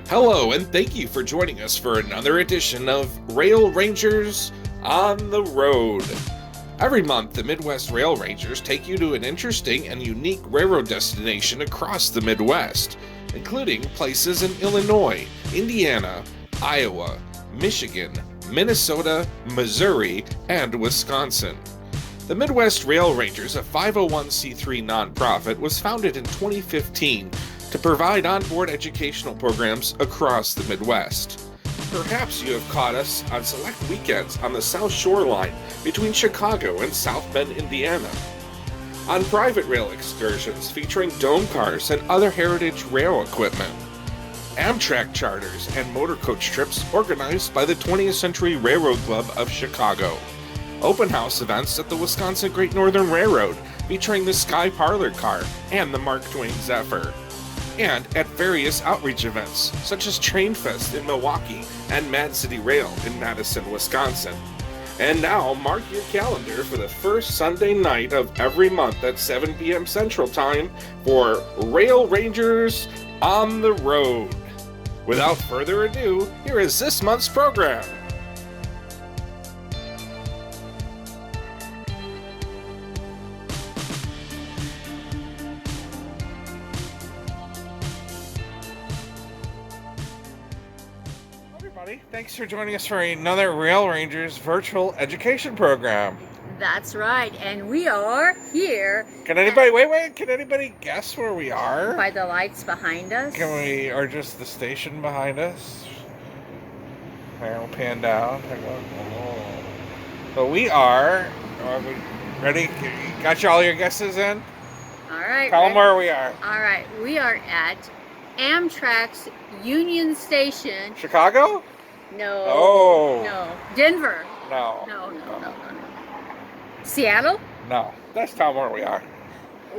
Hello, and thank you for joining us for another edition of Rail Rangers on the Road. Every month, the Midwest Rail Rangers take you to an interesting and unique railroad destination across the Midwest, including places in Illinois, Indiana, Iowa, Michigan, Minnesota, Missouri, and Wisconsin. The Midwest Rail Rangers, a 501c3 nonprofit, was founded in 2015 to provide onboard educational programs across the Midwest. Perhaps you have caught us on select weekends on the South Shore Line between Chicago and South Bend, Indiana. On private rail excursions featuring dome cars and other heritage rail equipment. Amtrak charters and motor coach trips organized by the 20th Century Railroad Club of Chicago. Open house events at the Wisconsin Great Northern Railroad featuring the Sky Parlor car and the Mark Twain Zephyr. And at various outreach events, such as Train Fest in Milwaukee and Mad City Rail in Madison, Wisconsin. And now, mark your calendar for the first Sunday night of every month at 7 p.m. Central Time for Rail Rangers on the Road. Without further ado, here is this month's program. Thanks for joining us for another Rail Rangers virtual education program. That's right, and we are here. Can anybody guess where we are? By the lights behind us. Or just the station behind us? I'll pan down. So we are we ready? Got all your guesses in? All right. Tell them where we are. All right, we are at Amtrak's Union Station. Chicago? No. Oh. No. Denver. No. No. Seattle? No. Let's tell them where we are.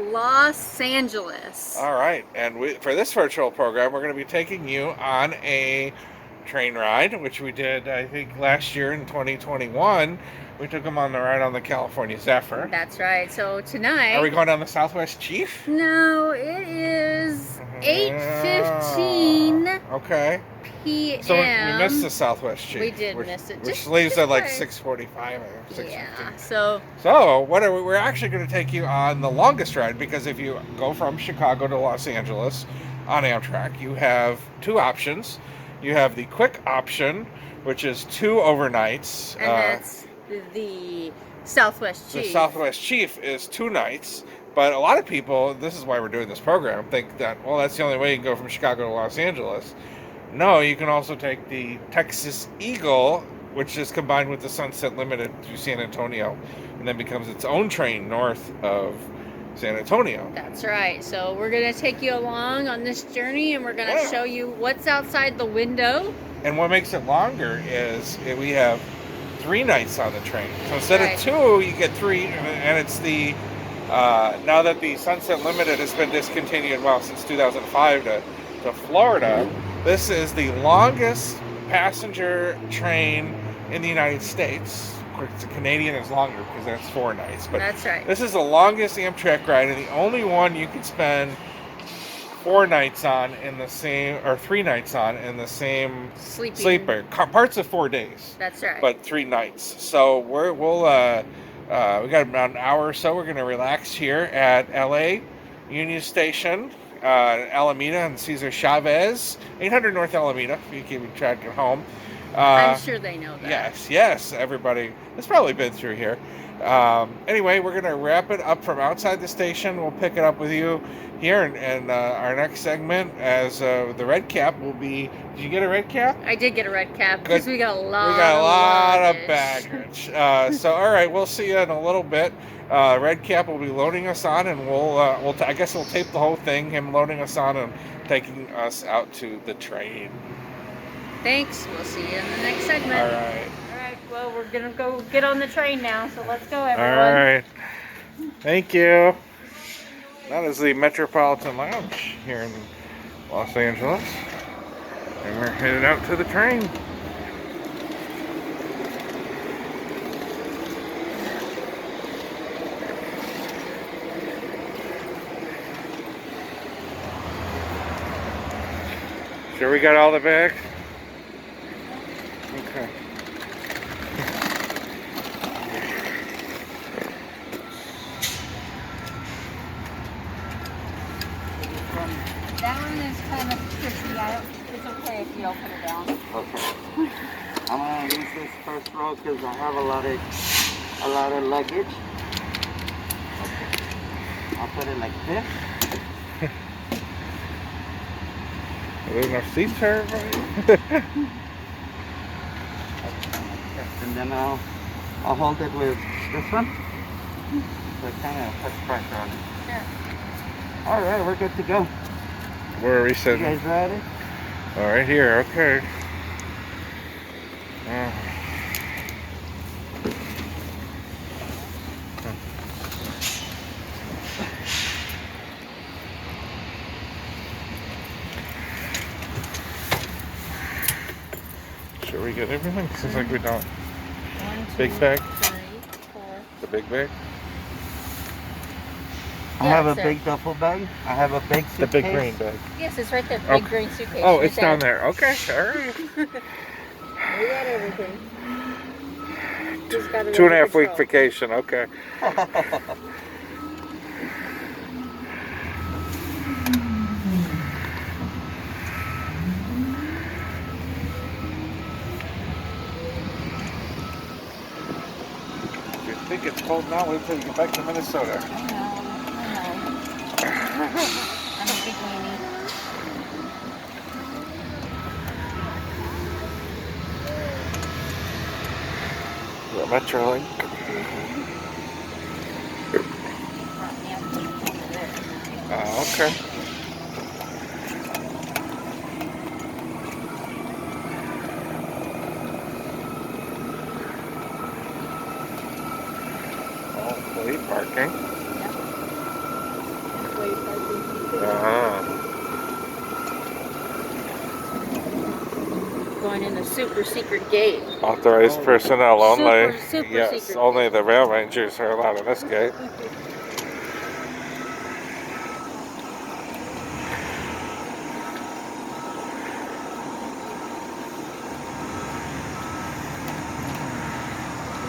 Los Angeles. All right. And for this virtual program, we're going to be taking you on a train ride, which we did, I think, last year in 2021. We took them on the ride on the California Zephyr. That's right. So tonight... Are we going down the Southwest Chief? No, it is 8:15. Okay. p.m. So we missed the Southwest Chief. We did miss it. Which leaves at like 6:45 or 6:15. Yeah. So we're actually going to take you on the longest ride, because if you go from Chicago to Los Angeles on Amtrak, you have two options. You have the quick option, which is 2 overnights. And that's the Southwest Chief. The Southwest Chief is 2 nights. But a lot of people, this is why we're doing this program, think that, well, that's the only way you can go from Chicago to Los Angeles. No, you can also take the Texas Eagle, which is combined with the Sunset Limited to San Antonio, and then becomes its own train north of San Antonio. That's right. So we're going to take you along on this journey, and we're going to show you what's outside the window. And what makes it longer is we have 3 nights on the train. So instead of 2, you get 3, and it's the... now that the Sunset Limited has been discontinued, since 2005 to Florida, this is the longest passenger train in the United States. Of course, the Canadian is longer because that's 4 nights. But that's right. This is the longest Amtrak ride, and the only one you can spend 4 nights on in the same, or 3 nights on in the same sleeper. Parts of 4 days. That's right. But 3 nights. So we got about an hour or so. We're going to relax here at LA Union Station, Alameda and Cesar Chavez, 800 North Alameda, if you keep track at home. I'm sure they know that. Yes, everybody has probably been through here. Anyway, we're going to wrap it up from outside the station. We'll pick it up with you here, and our next segment, as the red cap will be... Did you get a red cap? I did get a red cap, because we got a lot of baggage. So, all right, we'll see you in a little bit. Red cap will be loading us on, and I guess we'll tape the whole thing, him loading us on and taking us out to the train. Thanks. We'll see you in the next segment. All right. Well, we're going to go get on the train now, so let's go, everyone. All right. Thank you. That is the Metropolitan Lounge here in Los Angeles. And we're headed out to the train. Sure we got all the bags? Okay. That one is kind of tricky. It's okay if you open it down. Okay. I'm gonna use this first row because I have a lot of luggage. Okay. I'll put it like this. There's no seats for everybody. And then I'll hold it with this one. So it kind of puts pressure on it. Sure. All right, we're good to go. Where are we You sitting? guys ready? All right, here. Okay. Sure we get everything? Seems like we don't. 1, 2, Big bag? 3, 4. The big bag? I Yeah, have a it's there. big duffel bag. I have a big suitcase. The big green bag. Yes, it's right there. Big Okay. green suitcase. Oh, right it's down there. Okay, all right. We got everything. Just gotta 2.5 week control. vacation. Okay. If you think it's cold now, wait till you get back to Minnesota. I know. I'm a big weenie. The Metrolink. Okay. Oh, employee parking. Going in the super secret gate. Authorized personnel only. Super Yes, secret only gate. the rail rangers are allowed in this gate.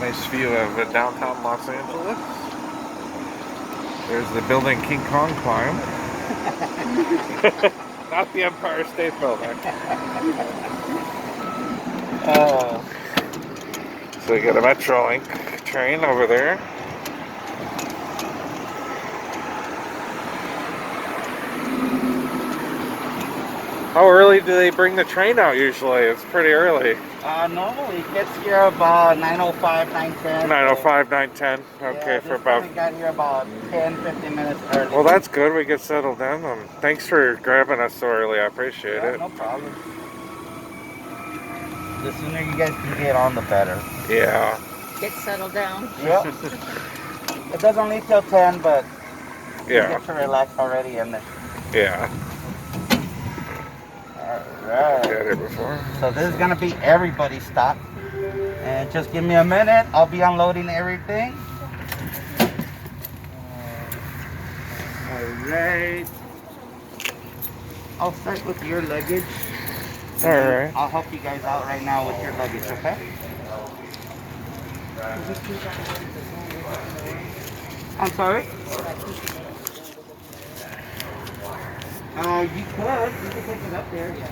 Nice view of downtown Los Angeles. There's the building King Kong climbed. Not the Empire State Building. So you got a Metrolink train over there. How early do they bring the train out usually? It's pretty early. Normally it gets here about 9:05, 9:10. 9:05, 9:10. Okay, yeah, for about... We got here about 10, 15 minutes early. Well, that's good. We get settled in. Thanks for grabbing us so early. I appreciate it. No problem. The sooner you guys can get on, the better. Yeah. Get settled down. Yep. It doesn't leave till 10, but you Yeah. get to relax already in there. Yeah. Alright. Got it before. So this is gonna be everybody's stop. And just give me a minute. I'll be unloading everything. Alright. I'll start with your luggage. Alright. I'll help you guys out right now with your luggage, okay? I'm sorry? You could take it up there, yeah.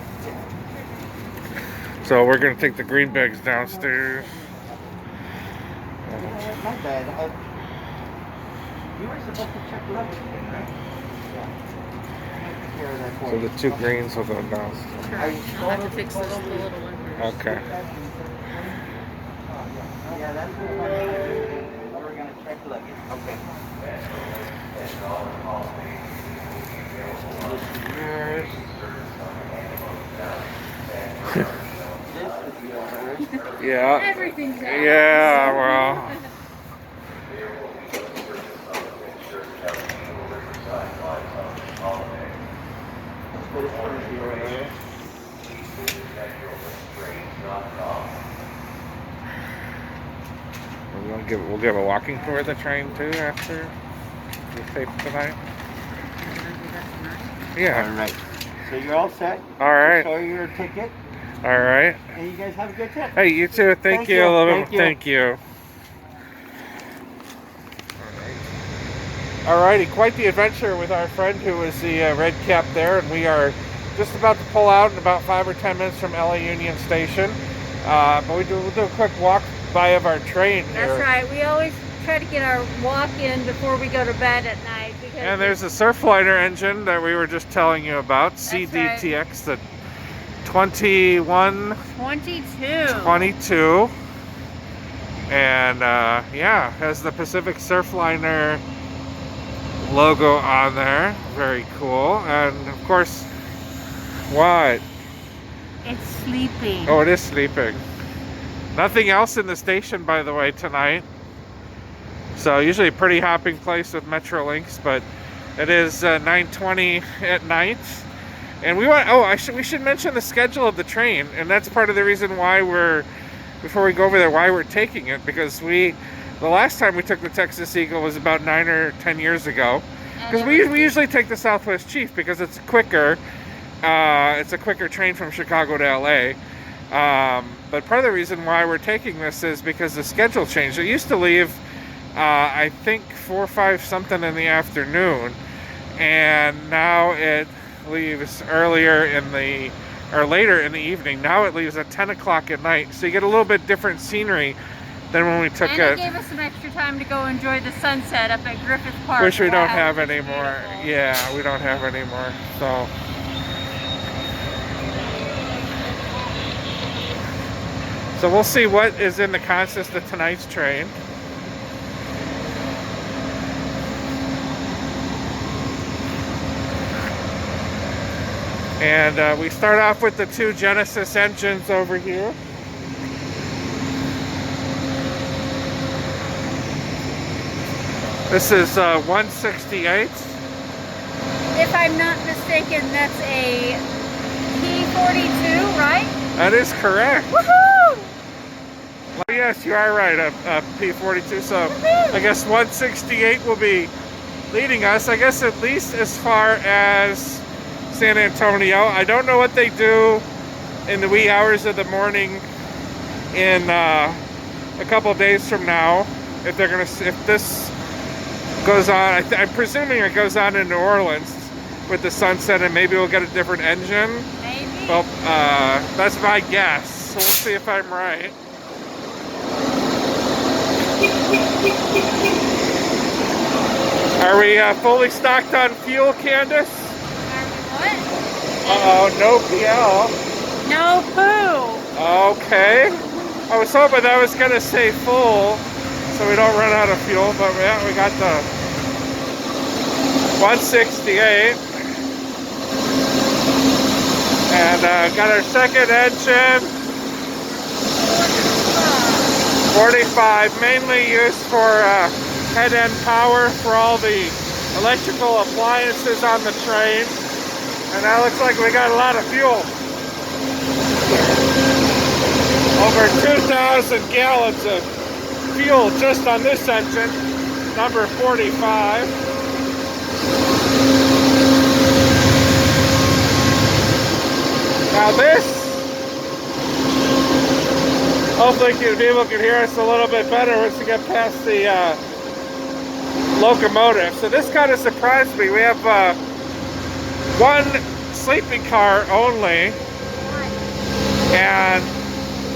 So we're going to take the green bags downstairs. My bad. You were supposed to check luggage in, right? Yeah. So the two greens will go downstairs. I'll have to fix this little one first. Okay. Yeah, that's the one. We're gonna check luggage. Okay. This is yours. This is yours. Yeah. Everything's out. Yeah, well. This is yours. We'll give a walking tour of the train too after we tape tonight. Yeah. Alright. So you're all set. All right. Show your ticket, All right. and you guys have a good trip. Hey, you too. Thank you. A little bit. Thank you. Alrighty, quite the adventure with our friend who was the red cap there, and we are just about to pull out in about 5 or 10 minutes from LA Union Station. But we'll do a quick walk by of our train here. That's right. We always try to get our walk in before we go to bed at night. Because And there's a Surfliner engine that we were just telling you about, CDTX, the 22. And yeah, has the Pacific Surfliner logo on there. Very cool. And of course, what? it's sleeping. Oh, it is sleeping. Nothing else in the station, by the way, tonight. So usually a pretty hopping place with Metrolinx, but it is 9:20 at night. And we want, we should mention the schedule of the train, and that's part of the reason why before we go over there, why we're taking it, because the last time we took the Texas Eagle was about 9 or 10 years ago. Because we usually take the Southwest Chief because it's quicker. It's a quicker train from Chicago to LA. But part of the reason why we're taking this is because the schedule changed. It used to leave, I think, 4 or 5 something in the afternoon, and now it leaves later in the evening. Now it leaves at 10 o'clock at night, so you get a little bit different scenery than when we took it. And it gave us some extra time to go enjoy the sunset up at Griffith Park. Which we don't have anymore. Beautiful. Yeah, we don't have anymore. So we'll see what is in the consist of tonight's train. And we start off with the 2 Genesis engines over here. This is 168. If I'm not mistaken, that's a P42, right? That is correct. Woohoo! Well, yes, you are right, a P42. So I guess 168 will be leading us, I guess, at least as far as San Antonio. I don't know what they do in the wee hours of the morning in a couple of days from now. If this goes on, I'm presuming it goes on in New Orleans with the sunset, and maybe we'll get a different engine. Maybe. Well, that's my guess. So we'll see if I'm right. Are we fully stocked on fuel, Candace? What? Uh-oh, no PL. No poo. Okay. I was hoping that was going to say full, so we don't run out of fuel, but yeah, we got the 168. And got our second engine, 45, mainly used for head-end power for all the electrical appliances on the train. And that looks like we got a lot of fuel. Over 2,000 gallons of fuel just on this engine, number 45. Now this, hopefully people can hear us a little bit better once we get past the locomotive. So this kind of surprised me. We have one sleeping car only, and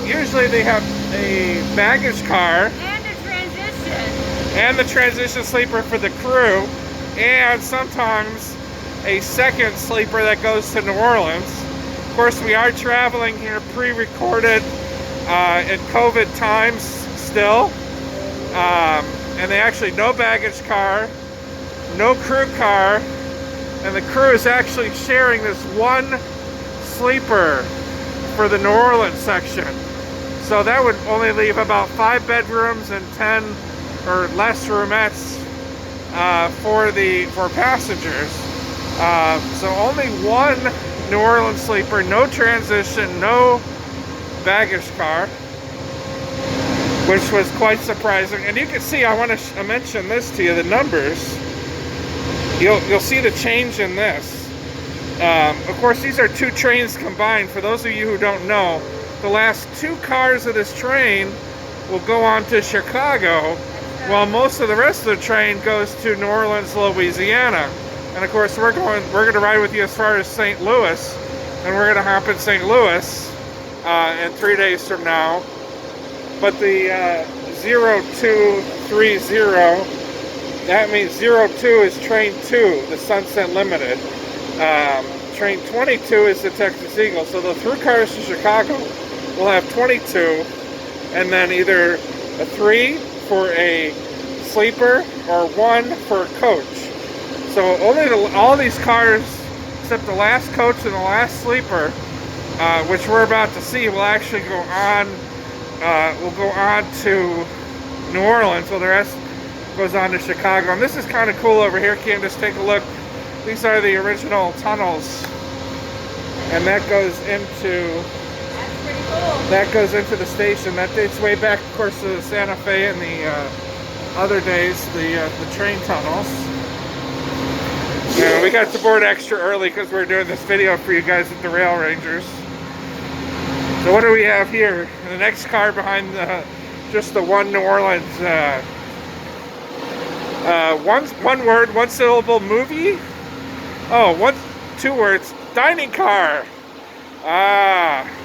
usually they have a baggage car And a transition. and the transition sleeper for the crew, and sometimes a second sleeper that goes to New Orleans. Of course, we are traveling here pre-recorded in COVID times still, and they actually no baggage car, no crew car, and the crew is actually sharing this one sleeper for the New Orleans section. So that would only leave about 5 bedrooms and 10 or less roomettes for passengers. So only one New Orleans sleeper, no transition, no baggage car, which was quite surprising. And you can see, I want to mention this to you, the numbers. You'll see the change in this. Of course, these are two trains combined. For those of you who don't know, the last two cars of this train will go on to Chicago, while most of the rest of the train goes to New Orleans, Louisiana. And of course, we're going to ride with you as far as St. Louis, and we're going to hop in St. Louis in 3 days from now. But the 0230, that means 02 is train 2, the Sunset Limited. Train 22 is the Texas Eagle. So the through cars to Chicago will have 22, and then either a 3 for a sleeper or 1 for a coach. So only all these cars, except the last coach and the last sleeper, which we're about to see, will actually go on. Will go on to New Orleans. So the rest goes on to Chicago. And this is kind of cool over here. Candace, take a look. These are the original tunnels, and that goes into. That's pretty cool. That goes into the station. That dates way back, of course, to the Santa Fe and the other days, the train tunnels. Yeah, we got to board extra early because we're doing this video for you guys at the Rail Rangers. So what do we have here? The next car behind just the one New Orleans, one word, one syllable movie. Oh, 2 words, dining car.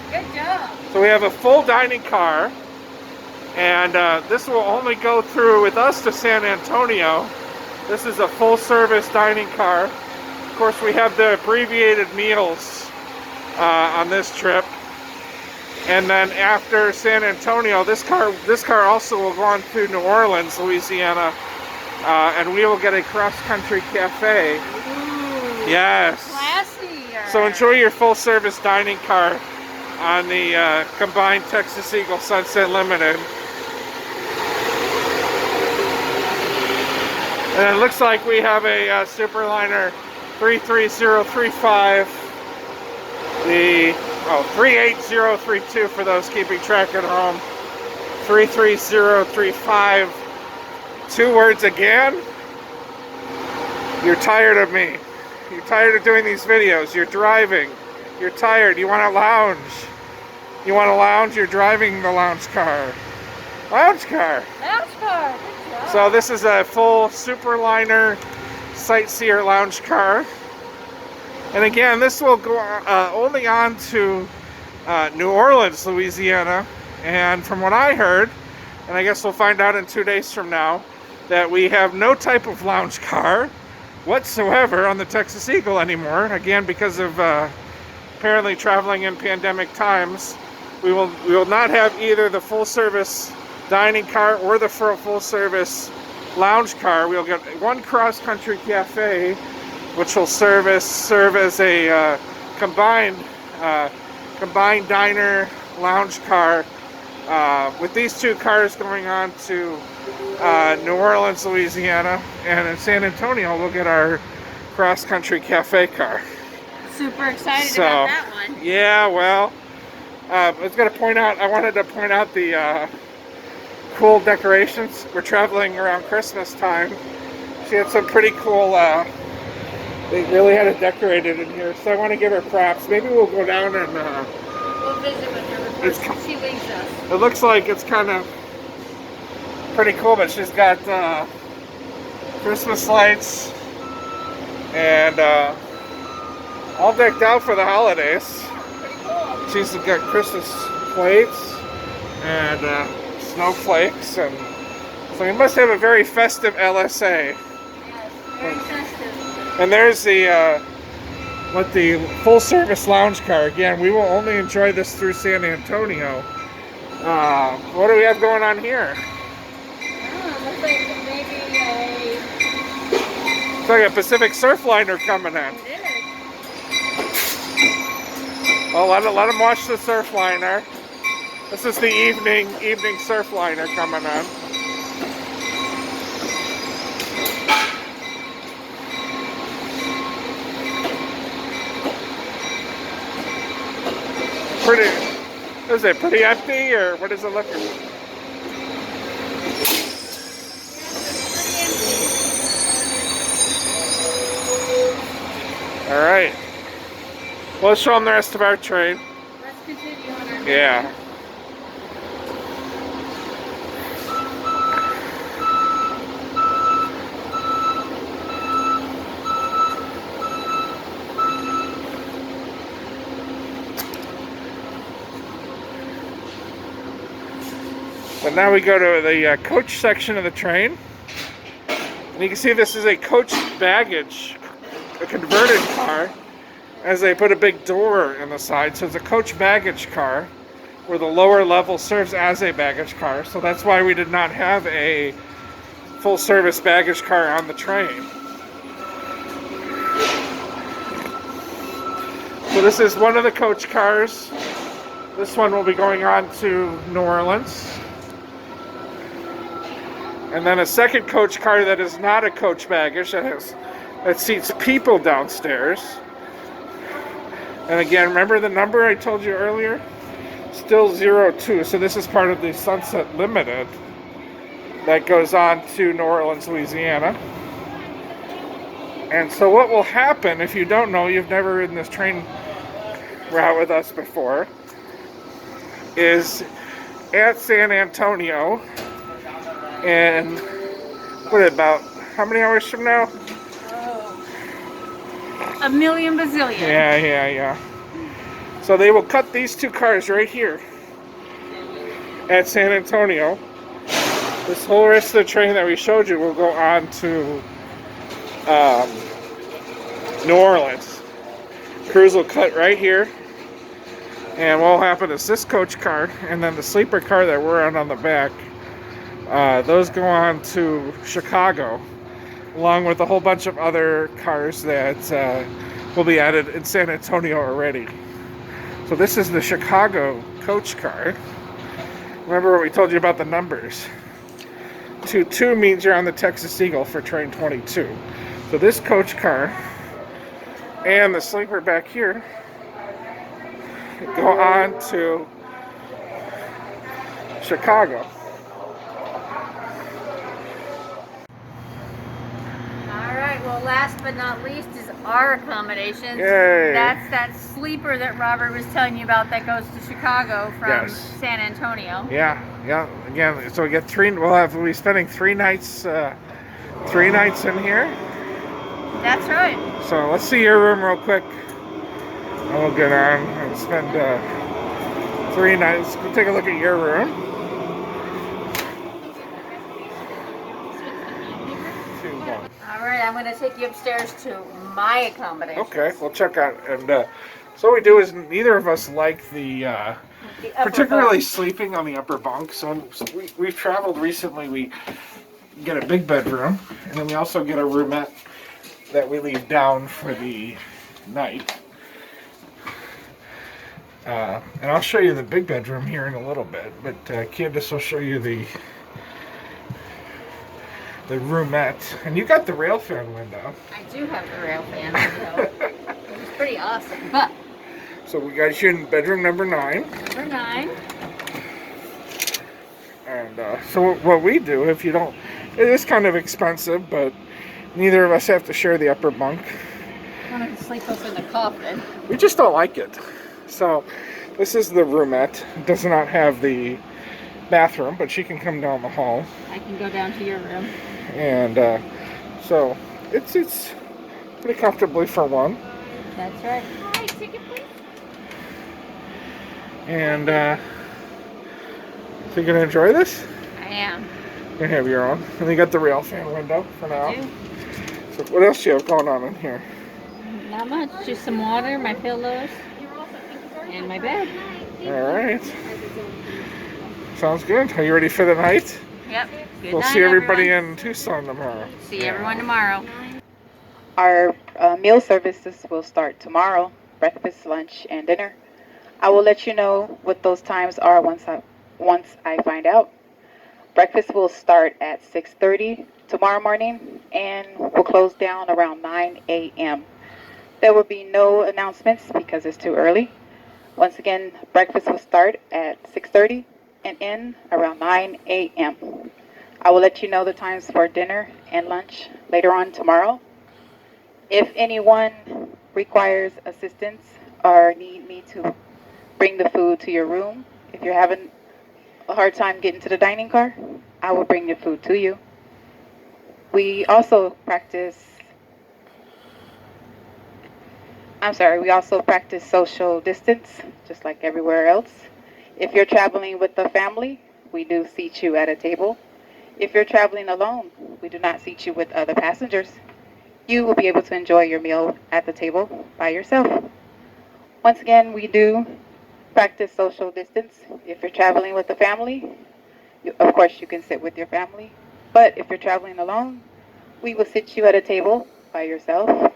Good job. So we have a full dining car, and this will only go through with us to San Antonio. This is a full service dining car. Of course, we have the abbreviated meals on this trip. And then after San Antonio, this car also will go on through New Orleans, Louisiana, and we will get a cross-country cafe. Ooh, yes. classy. So enjoy your full-service dining car on the combined Texas Eagle Sunset Limited. And it looks like we have a Superliner 33035. The 38032 for those keeping track at home. 33035. 2 words again. You're tired of me. You're tired of doing these videos. You're driving. You're tired. You want to lounge. You want to lounge? You're driving the lounge car. Lounge car. Lounge car. Good job. So this is a full Superliner sightseer lounge car. And again, this will go only on to New Orleans, Louisiana. And from what I heard, and I guess we'll find out in 2 days from now, that we have no type of lounge car whatsoever on the Texas Eagle anymore. Again, because of apparently traveling in pandemic times, we will not have either the full service dining car or the full service lounge car. We'll get one cross-country cafe, which will serve as a combined diner lounge car. With these 2 cars going on to New Orleans, Louisiana, and in San Antonio, we'll get our cross-country cafe car. Super excited about that one. Yeah, well, I wanted to point out the cool decorations. We're traveling around Christmas time. She had some pretty cool, they really had it decorated in here, so I want to give her props. Maybe we'll go down and We'll visit with her before she leaves us. it looks like it's kind of pretty cool, but she's got Christmas lights and all decked out for the holidays. Pretty cool. She's got Christmas plates and snowflakes, and so we must have a very festive LSA. Yes, very festive. And there's the full-service lounge car. Again, we will only enjoy this through San Antonio. What do we have going on here? Looks like maybe It's like a Pacific Surfliner coming in. it is. Well, let them watch the Surfliner. This is the evening Surfliner coming in. Is it pretty empty, or what is it looking like? All right. We'll show them the rest of our train. Let's continue on our Yeah. But now we go to the coach section of the train. And you can see this is a coach baggage, a converted car, as they put a big door in the side. So it's a coach baggage car where the lower level serves as a baggage car. So that's why we did not have a full service baggage car on the train. So this is one of the coach cars. This one will be going on to New Orleans. And then a second coach car that is not a coach baggage, that seats people downstairs. And again, remember the number I told you earlier? Still 02. So this is part of the Sunset Limited that goes on to New Orleans, Louisiana. And so what will happen, if you don't know, you've never ridden this train route with us before, is at San Antonio, and what about how many hours from now? A million bazillion. Yeah. So they will cut these two cars right here at San Antonio. This whole rest of the train that we showed you will go on to New Orleans. Crews will cut right here. And what will happen is this coach car and then the sleeper car that we're on the back, those go on to Chicago, along with a whole bunch of other cars that will be added in San Antonio already. So this is the Chicago coach car. Remember what we told you about the numbers. 22 means you're on the Texas Eagle for train 22. So this coach car and the sleeper back here go on to Chicago. Alright, well last but not least is our accommodations. Yay. That's that sleeper that Robert was telling you about that goes to Chicago from Yes. San Antonio. Yeah. Again, so we get we'll be spending 3 nights in here. That's right. So let's see your room real quick. And we'll get on and spend 3 nights. We'll take a look at your room. Alright, I'm going to take you upstairs to my accommodation. Okay, we'll check out. And so what we do is neither of us like the upper particularly bunk. sleeping on the upper bunk. So we've traveled recently. We get a big bedroom, and then we also get a roomette that we leave down for the night. And I'll show you the big bedroom here in a little bit, but Candace will show you the roomette. And you got the rail fan window. I do have the rail fan window. It's pretty awesome. But So we got you in bedroom number 9. number 9. And so what we do, if you don't, it is kind of expensive, but neither of us have to share the upper bunk. I wanted to sleep up in the coffin. We just don't like it. So this is the roomette. It does not have the bathroom, but she can come down the hall. I can go down to your room. And so it's pretty comfortably for one. That's right. Hi, ticket please. And so you're gonna enjoy this? I am. You're gonna have your own. And you got the rail fan window for now. I do. So what else do you have going on in here? Not much. Just some water, my pillows, and my bed. Alright. Sounds good. Are you ready for the night? Yep. Good We'll night, see everybody everyone. in Tucson tomorrow. See everyone tomorrow. Our meal services will start tomorrow, breakfast, lunch, and dinner. I will let you know what those times are once I find out. Breakfast will start at 6:30 tomorrow morning and will close down around 9 a.m. There will be no announcements because it's too early. Once again, breakfast will start at 6:30 and end around 9 a.m. I will let you know the times for dinner and lunch later on tomorrow. If anyone requires assistance or need me to bring the food to your room, if you're having a hard time getting to the dining car, I will bring the food to you. We also practice social distance, just like everywhere else. If you're traveling with the family, we do seat you at a table. If you're traveling alone, we do not seat you with other passengers. You will be able to enjoy your meal at the table by yourself. Once again, we do practice social distance. If you're traveling with the family, of course you can sit with your family. But if you're traveling alone, we will sit you at a table by yourself.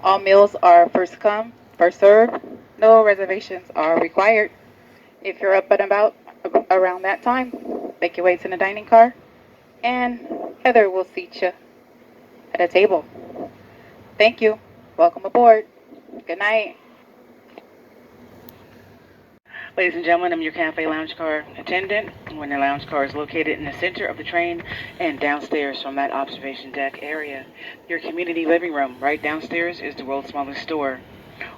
All meals are first come, first serve. No reservations are required. If you're up and about around that time, make your way to the dining car, and Heather will seat you at a table. Thank you. Welcome aboard. Good night. Ladies and gentlemen, I'm your cafe lounge car attendant. When the lounge car is located in the center of the train and downstairs from that observation deck area. Your community living room right downstairs is the world's smallest store,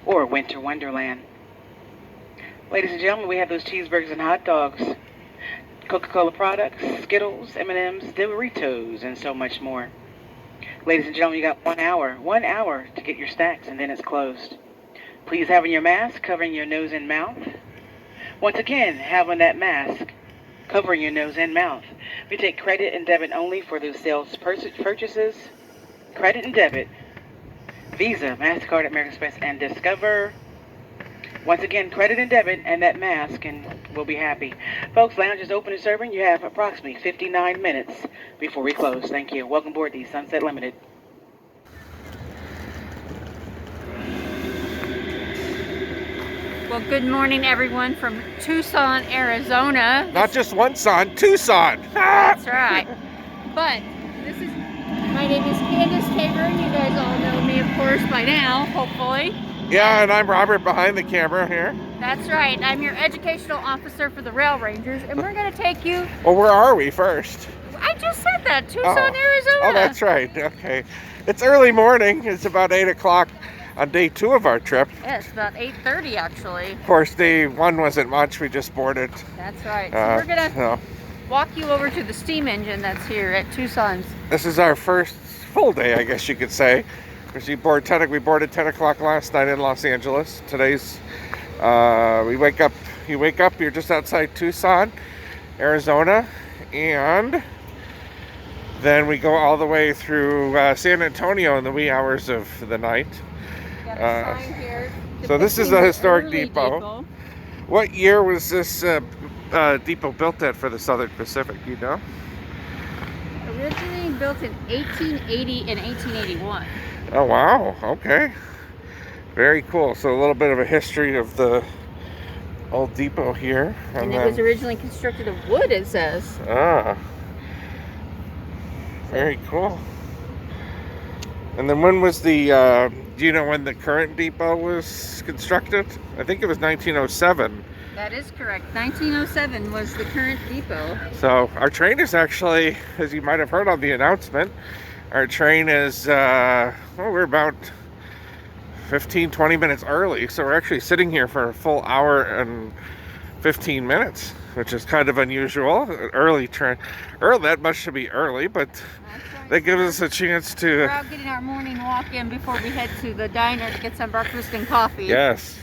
or Winter Wonderland. Ladies and gentlemen, we have those cheeseburgers and hot dogs, Coca-Cola products, Skittles, M&Ms, Doritos, and so much more. Ladies and gentlemen, you got 1 hour to get your snacks, and then it's closed. Please have on your mask covering your nose and mouth. Once again, have on that mask covering your nose and mouth. We take credit and debit only for those sales purchases. Credit and debit. Visa, MasterCard, American Express, and Discover. Once again, credit and debit and that mask, and we'll be happy. Folks, lounge is open and serving. You have approximately 59 minutes before we close. Thank you. Welcome aboard the Sunset Limited. Well, good morning, everyone, from Tucson, Arizona. Not just one son, Tucson. That's right. But my name is Candace Tabor, and you guys all know me, of course, by now, hopefully. Yeah, and I'm Robert behind the camera here. That's right. I'm your educational officer for the Rail Rangers, and we're going to take you. Well, where are we first? I just said that, Tucson, Arizona. Oh, that's right. Okay. It's early morning. It's about 8 o'clock on day 2 of our trip. Yes, about 8:30 actually. Of course, day 1 wasn't much. We just boarded. That's right. So we're going to walk you over to the steam engine that's here at Tucson's. This is our first full day, I guess you could say. Because we boarded 10 o'clock last night in Los Angeles. Today's, you wake up, you're just outside Tucson, Arizona, and then we go all the way through San Antonio in the wee hours of the night. Got a sign here. So this is a historic depot. depot. What year was this depot built at for the Southern Pacific, you know? Originally built in 1880 and 1881. Oh wow, okay. Very cool. So a little bit of a history of the old depot here. And it was originally constructed of wood, it says. Ah. Very cool. And then when was the, do you know when the current depot was constructed? I think it was 1907. That is correct. 1907 was the current depot. So our train is actually, as you might have heard on the announcement, our train is, we're about 15-20 minutes early. So we're actually sitting here for a full hour and 15 minutes, which is kind of unusual. Early train, that much to be early, but that gives us a chance to... We're out getting our morning walk in before we head to the diner to get some breakfast and coffee. Yes.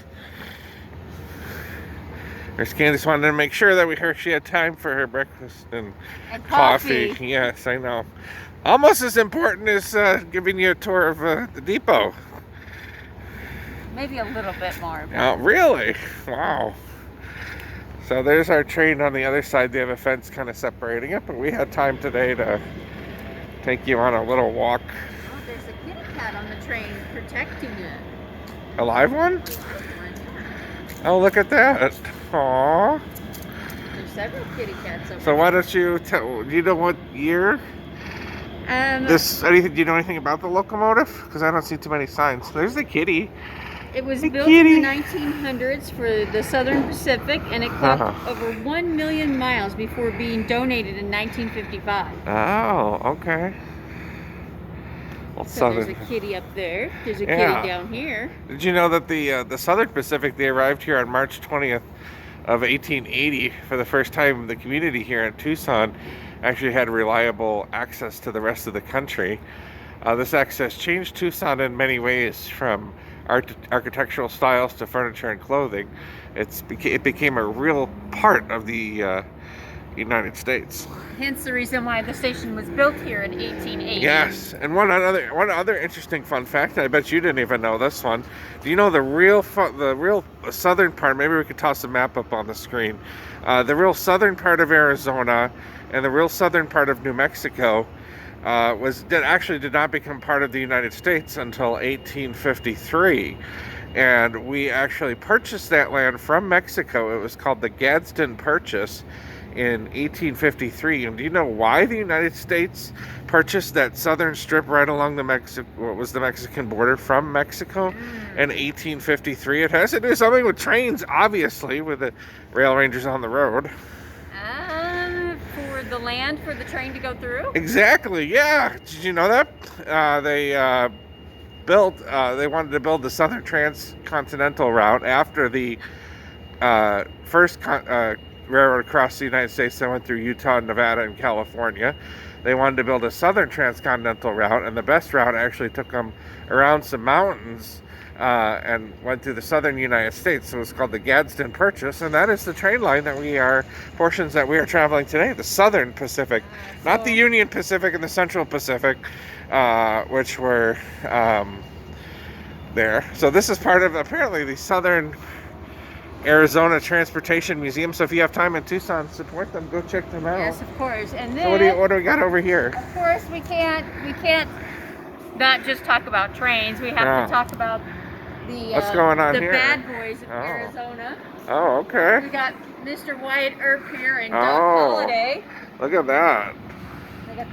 Miss Candace wanted to make sure that she had time for her breakfast and coffee. Yes, I know. Almost as important as giving you a tour of the depot. Maybe a little bit more. Oh, really? Wow. So there's our train on the other side. They have a fence kind of separating it, but we had time today to take you on a little walk. Oh, there's a kitty cat on the train protecting it. A live one? Oh, look at that. Aww. There's several kitty cats over So why don't you tell, do you know what year? Do you know anything about the locomotive? Because I don't see too many signs. There's the kitty. It was built in the 1900s for the Southern Pacific, and it clocked over 1 million miles before being donated in 1955. Oh, okay. Old So there's Southern. a kitty up there. There's a Yeah. kitty down here. Did you know that the Southern Pacific, they arrived here on March 20th of 1880 for the first time? The community here in Tucson actually had reliable access to the rest of the country. This access changed Tucson in many ways, from architectural styles to furniture and clothing. It became a real part of the United States. Hence the reason why the station was built here in 1880. Yes, and one other interesting fun fact. I bet you didn't even know this one. Do you know the real southern part? Maybe we could toss a map up on the screen. The real southern part of Arizona and the real southern part of New Mexico actually did not become part of the United States until 1853. And we actually purchased that land from Mexico. It was called the Gadsden Purchase in 1853. And do you know why the United States purchased that southern strip right along the Mexican border from Mexico in 1853? It has to do something with trains, obviously, with the Rail Rangers on the road. For the land for the train to go through? Exactly, yeah. Did you know that? They wanted to build the Southern Transcontinental Route after the first railroad across the United States that went through Utah, Nevada, and California. They wanted to build a Southern Transcontinental Route, and the best route actually took them around some mountains and went through the southern United States. So it was called the Gadsden Purchase, and that is the train line portions that we are traveling today, the Southern Pacific, not the Union Pacific and the Central Pacific, which were there. So this is part of, apparently, the Southern Arizona Transportation Museum. So if you have time in Tucson, support them. Go check them out. Yes, of course. And then, So what do we got over here? of course, we can't not just talk about trains. We have to talk about the What's going on the here? bad boys of Arizona. Oh, okay. We got Mr. Wyatt Earp here and Doug Oh. Holliday. Look at that. They got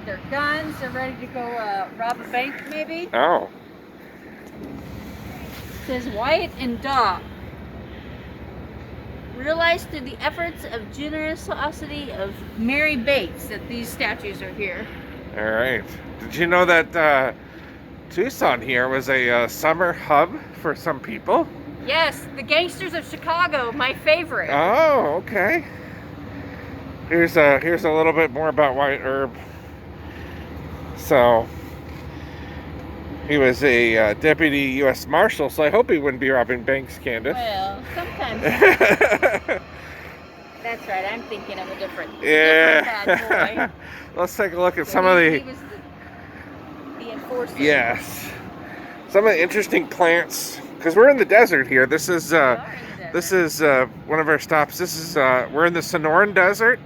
their guns. They're ready to go rob a bank, maybe. Oh. It says Wyatt and Doug. Realized through the efforts of generosity of Mary Bates that these statues are here. All right. Did you know that Tucson here was a summer hub for some people? Yes, the Gangsters of Chicago, my favorite. Oh, okay. Here's a little bit more about Wyatt Earp. So he was a deputy U.S. Marshal, so I hope he wouldn't be robbing banks, Candace. Well, sometimes. That's right, I'm thinking of a different bad boy. Let's take a look at So some of he the... was the enforcer. Yes. Some of the interesting plants, because we're in the desert here. This is one of our stops. This is we're in the Sonoran Desert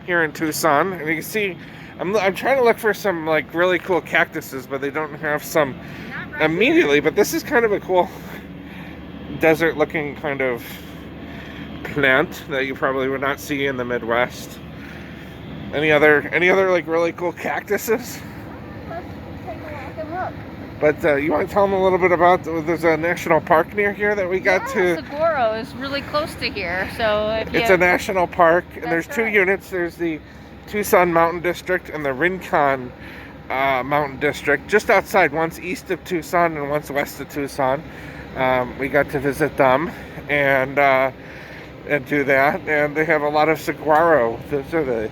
here in Tucson, and you can see I'm trying to look for some like really cool cactuses, but they don't have some immediately. But this is kind of a cool desert-looking kind of plant that you probably would not see in the Midwest. Any other like really cool cactuses? Let's take a walk and look. But you want to tell them a little bit about, there's a national park near here that we got to. Saguaro is really close to here, so if It's a national park, and there's That's two right. units. There's the Tucson Mountain District and the Rincon Mountain District, just outside. One's east of Tucson and one's west of Tucson. We got to visit them and do that, and they have a lot of saguaro. Those are the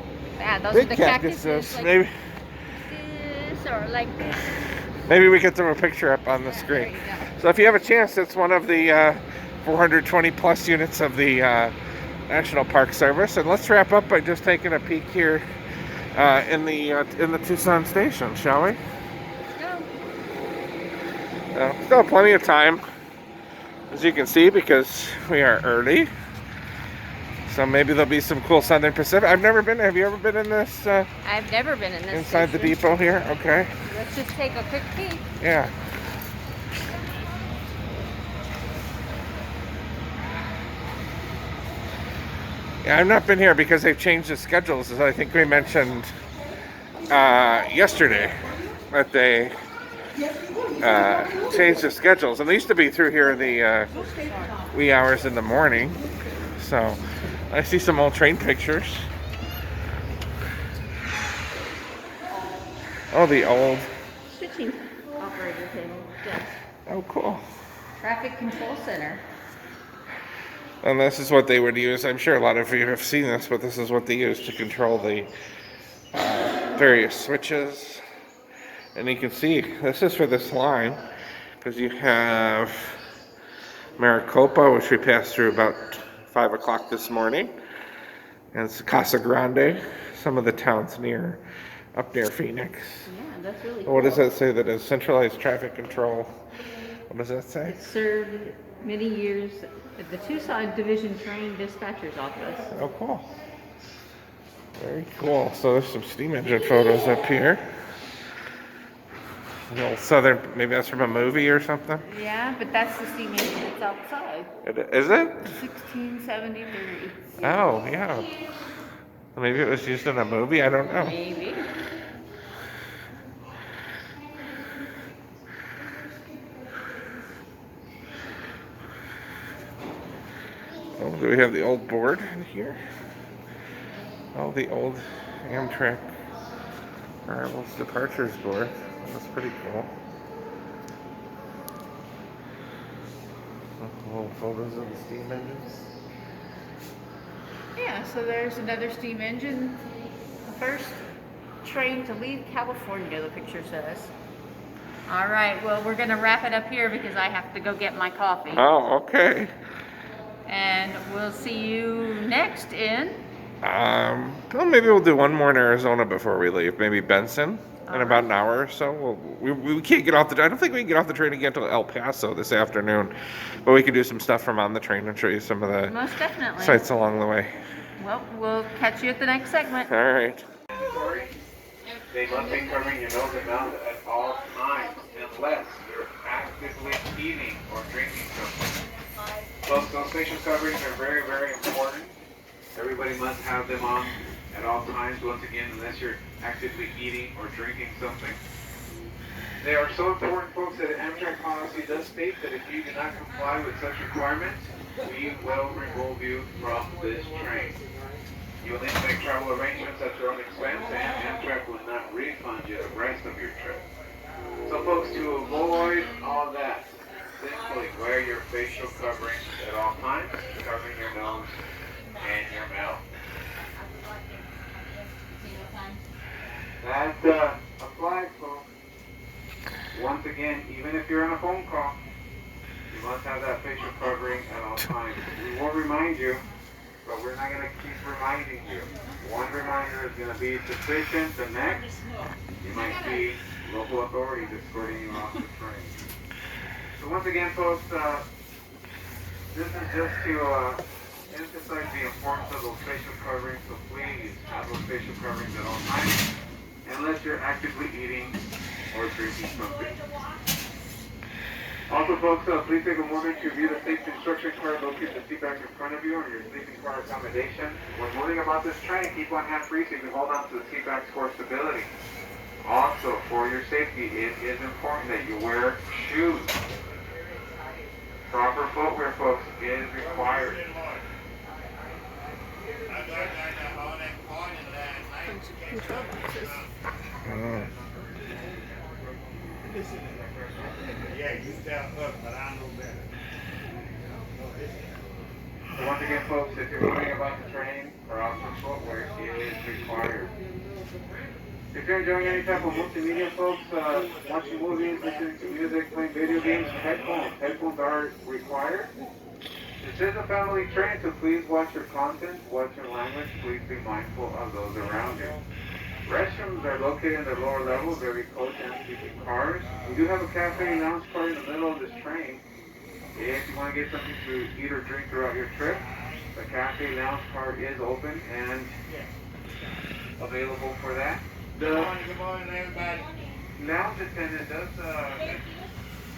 those big are the cactuses. like Maybe this or like this. Maybe we get them a picture up on the There screen. you go. So if you have a chance, it's one of the 420 plus units of the National Park Service. And let's wrap up by just taking a peek here in the Tucson station, shall we? Let's go. Still plenty of time, as you can see, because we are early. So maybe there'll be some cool Southern Pacific. I've never been. Have you ever been in this? I've never been in this Inside the station. depot here? Okay. Let's just take a quick peek. Yeah. Yeah, I've not been here because they've changed the schedules, as I think we mentioned yesterday, that they changed the schedules. And they used to be through here in the wee hours in the morning. So I see some old train pictures. Oh, the old switching operator table desk. Oh, cool. Traffic control center. And this is what they would use. I'm sure a lot of you have seen this, but this is what they use to control the various switches. And you can see this is for this line because you have Maricopa, which we passed through about 5 o'clock this morning, and it's Casa Grande, some of the towns up near Phoenix. Yeah, that's really cool. What does that say? That is centralized traffic control. What does that say? It served many years at the Tucson Division Train Dispatcher's Office. Oh, cool. Very cool. So there's some steam engine photos up here. The old southern, maybe that's from a movie or something? Yeah, but that's the steam engine that's outside. Is it? 1673. Oh, yeah. Maybe it was used in a movie? I don't know. Maybe. Oh, do we have the old board in here? Oh, the old Amtrak Arrivals Departures board. That's pretty cool. Little photos of the steam engines. Yeah, so there's another steam engine. The first train to leave California, the picture says. All right, well, we're going to wrap it up here because I have to go get my coffee. Oh, okay. And we'll see you next in... Well, maybe we'll do one more in Arizona before we leave. Maybe Benson in about an hour or so. We can't get off the... I don't think we can get off the train and get to El Paso this afternoon. But we could do some stuff from on the train and show you some of the Most definitely. sights along the way. Well, we'll catch you at the next segment. All right. They must be covering your nose and mouth at all times unless you're actively eating or drinking something. Those facial coverings are very, very important. Everybody must have them on at all times, once again, unless you're actively eating or drinking something. They are so important, folks, that Amtrak policy does state that if you do not comply with such requirements, we will remove you from this train. You will need to make travel arrangements at your own expense, and Amtrak will not refund you the rest of your trip. So, folks, to avoid all that, simply wear your facial coverings at all times, covering your nose and your mouth. That applies, folks. Once again, even if you're on a phone call, you must have that facial covering at all times. We will remind you, but we're not going to keep reminding you. One reminder is going to be sufficient. The next, you might see local authorities escorting you off the train. So once again, folks, this is just to emphasize the importance of those facial coverings. So please have those facial coverings at all times, unless you're actively eating or drinking something. Also, folks, please take a moment to view the safety instruction card located in the seat back in front of you or your sleeping car accommodation. When moving about this train, keep one hand free so you can hold on to the seat backs for stability. Also, for your safety, it is important that you wear shoes. Proper footwear, folks, is required. Yeah, you tell us, but I know better. So once again, folks, if you're moving about the train, proper footwear is required. If you're enjoying any type of multimedia, folks, watching movies, listening to music, playing video games, headphones are required. This is a family train, so please watch your content, watch your language, please be mindful of those around you. Restrooms are located in the lower levels, every coach and sleeping cars. We do have a cafe and lounge car in the middle of this train. If you want to get something to eat or drink throughout your trip, the cafe lounge car is open and available for that. Good morning, everybody. Lounge attendant does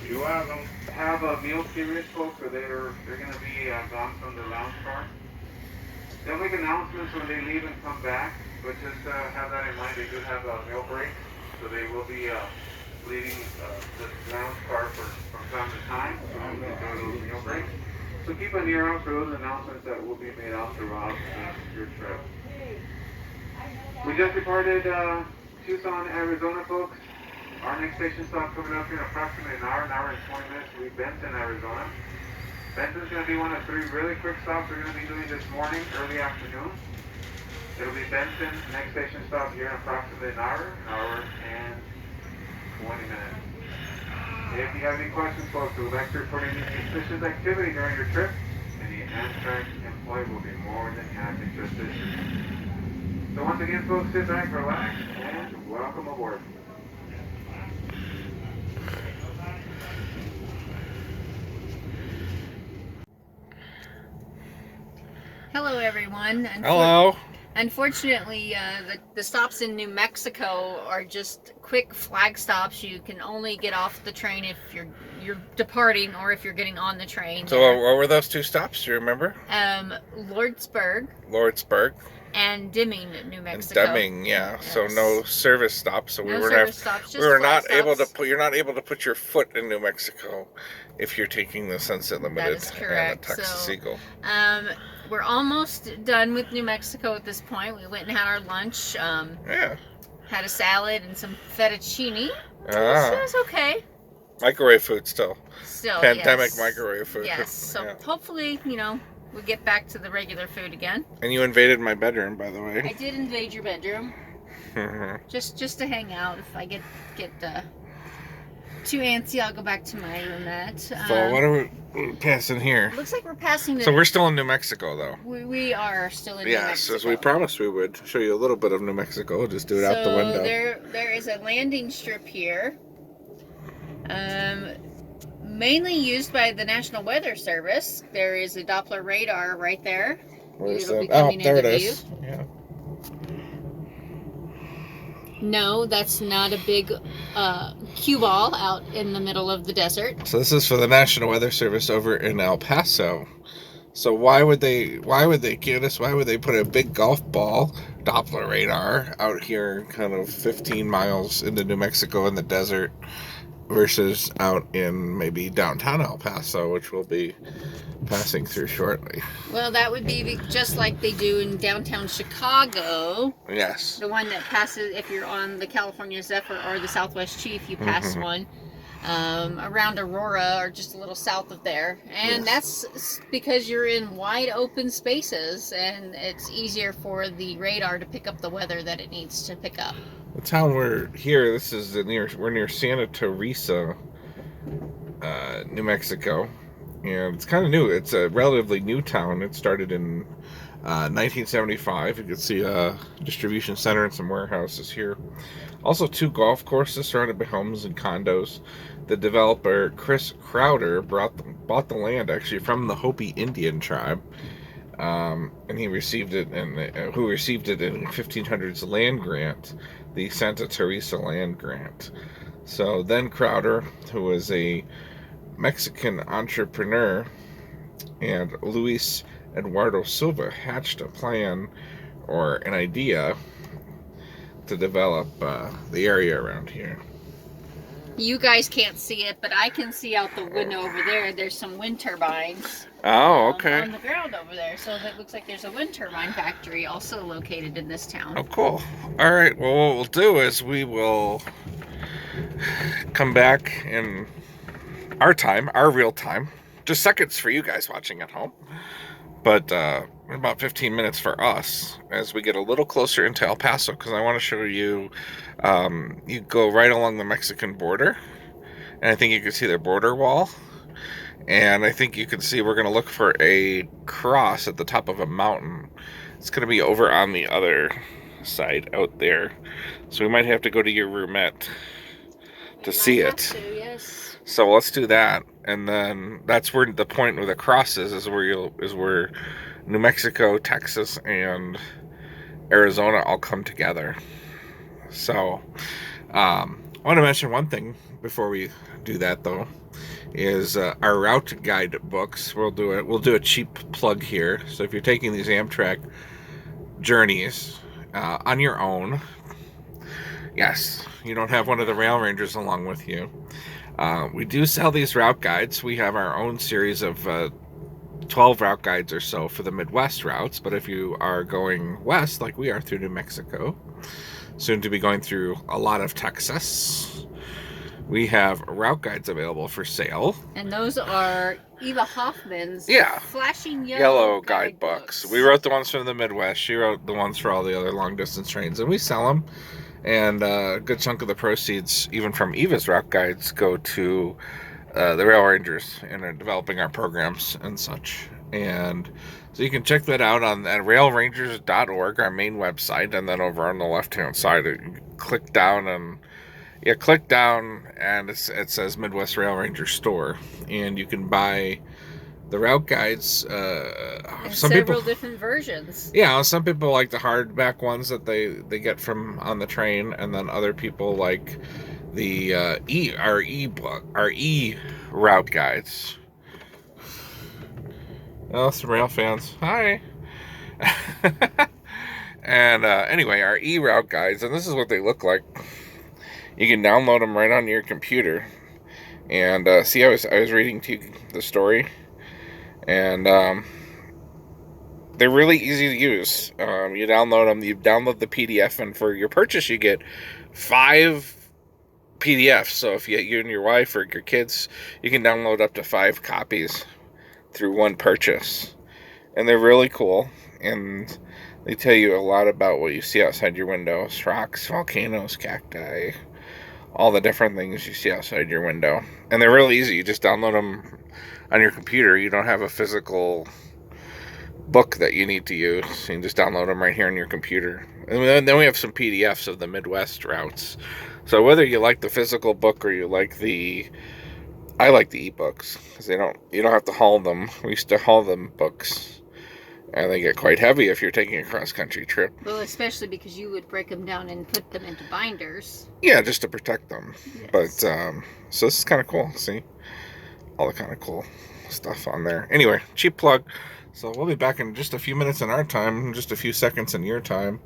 You're welcome. have a meal period, folks, so they're going to be gone from the lounge car. They'll make announcements when they leave and come back, but just have that in mind. They do have a meal break, so they will be leaving the lounge car from time to time during those meal breaks. So keep an ear out for those announcements that will be made out throughout your trip. We just departed Tucson, Arizona, folks. Our next station stop coming up in approximately an hour and 20 minutes will be Benton, Arizona. Benton's going to be one of 3 really quick stops we're going to be doing this morning, early afternoon. It'll be Benton, next station stop here in approximately an hour and 20 minutes. If you have any questions, folks, or would like to report any suspicious activity during your trip, any Amtrak employee will be more than happy to assist you. So once again, folks, sit back, relax, and welcome aboard. Hello, everyone. Hello. Unfortunately, the stops in New Mexico are just quick flag stops. You can only get off the train if you're departing or if you're getting on the train. So what were those 2 stops? Do you remember? Lordsburg and Deming, New Mexico. And Deming, yeah. Yes. So no service stops. So no service stops. Just we were flag not able to stops. put. You're not able to put your foot in New Mexico if you're taking the Sunset Limited That is correct. and the Texas So, Eagle. We're almost done with New Mexico at this point. We went and had our lunch. Yeah. Had a salad and some fettuccine. Ah. So it was okay. Microwave food still. Still, Pandemic yes. microwave food. Yes. So Yeah. hopefully, we get back to the regular food again. And you invaded my bedroom, by the way. I did invade your bedroom. just to hang out. If I get too antsy, I'll go back to my roomette. So what are we passing here? Looks like we're passing the... So we're still in New Mexico, though. We are still in New Mexico. Yes, as we promised we would. Show you a little bit of New Mexico. Just do it out the window. There is a landing strip here. Mainly used by the National Weather Service. There is a Doppler radar right there. Where's It'll that? be coming There it into is. view. Yeah. No, that's not a big cue ball out in the middle of the desert. So this is for the National Weather Service over in El Paso. So why would they Candace, why would they put a big golf ball Doppler radar out here kind of 15 miles into New Mexico in the desert versus out in maybe downtown El Paso, which we'll be passing through shortly? Well, that would be just like they do in downtown Chicago. Yes. The one that passes, if you're on the California Zephyr or the Southwest Chief, you pass one around Aurora or just a little south of there. And that's because you're in wide open spaces and it's easier for the radar to pick up the weather that it needs to pick up. The town we're here, we're near Santa Teresa, New Mexico. And it's kind of new. It's a relatively new town. It started in 1975. You can see a distribution center and some warehouses here. Also 2 golf courses surrounded by homes and condos. The developer, Chris Crowder, bought the land actually from the Hopi Indian tribe. And he received it, who received it in 1500s land grant, the Santa Teresa land grant. So then Crowder, who was a Mexican entrepreneur, and Luis Eduardo Silva hatched a plan or an idea to develop the area around here. You guys can't see it, but I can see out the window over there. There's some wind turbines. Oh, okay. On the ground over there. So it looks like there's a wind turbine factory also located in this town. Oh, cool. All right. Well, what we'll do is we will come back in our time, our real time. Just seconds for you guys watching at home. But about 15 minutes for us as we get a little closer into El Paso, because I want to show you, you go right along the Mexican border, and I think you can see their border wall, and I think you can see we're going to look for a cross at the top of a mountain. It's going to be over on the other side out there, so we might have to go to your roomette to see it. Yes. So let's do that, and then that's where the point where the cross is where New Mexico, Texas, and Arizona all come together. So I want to mention one thing before we do that, though, is our route guide books. We'll do a cheap plug here. So if you're taking these Amtrak journeys on your own, yes, you don't have one of the Rail Rangers along with you. We do sell these route guides. We have our own series of 12 route guides or so for the Midwest routes, but if you are going west like we are through New Mexico, soon to be going through a lot of Texas, we have route guides available for sale. And those are Eva Hoffman's Yeah. flashing Yellow guidebooks. We wrote the ones from the Midwest. She wrote the ones for all the other long distance trains, and we sell them. And a good chunk of the proceeds, even from Eva's route guides, go to the Rail Rangers and developing our programs and such. And so you can check that out on at railrangers.org, our main website, and then over on the left-hand side, you click down and it says Midwest Rail Ranger Store, and you can buy the route guides. Several different versions. Yeah, some people like the hardback ones that they get from on the train, and then other people like the our e route guides. Oh, some rail fans. Hi. And anyway, our e-route guides, and this is what they look like. You can download them right on your computer. And see, I was reading to you the story, and they're really easy to use. You download them, you download the PDF, and for your purchase, you get 5 PDFs. So if you and your wife or your kids, you can download up to 5 copies through one purchase. And they're really cool, and they tell you a lot about what you see outside your windows: rocks, volcanoes, cacti, all the different things you see outside your window. And they're really easy. You just download them on your computer. You don't have a physical book that you need to use. You can just download them right here on your computer. And then we have some PDFs of the Midwest routes. So whether you like the physical book or you like I like the ebooks, because you don't have to haul them. We used to haul them books, and they get quite heavy if you're taking a cross-country trip. Well, especially because you would break them down and put them into binders. Yeah, just to protect them. Yes. But so this is kind of cool. See all the kind of cool stuff on there. Anyway, cheap plug. So we'll be back in just a few minutes in our time, just a few seconds in your time.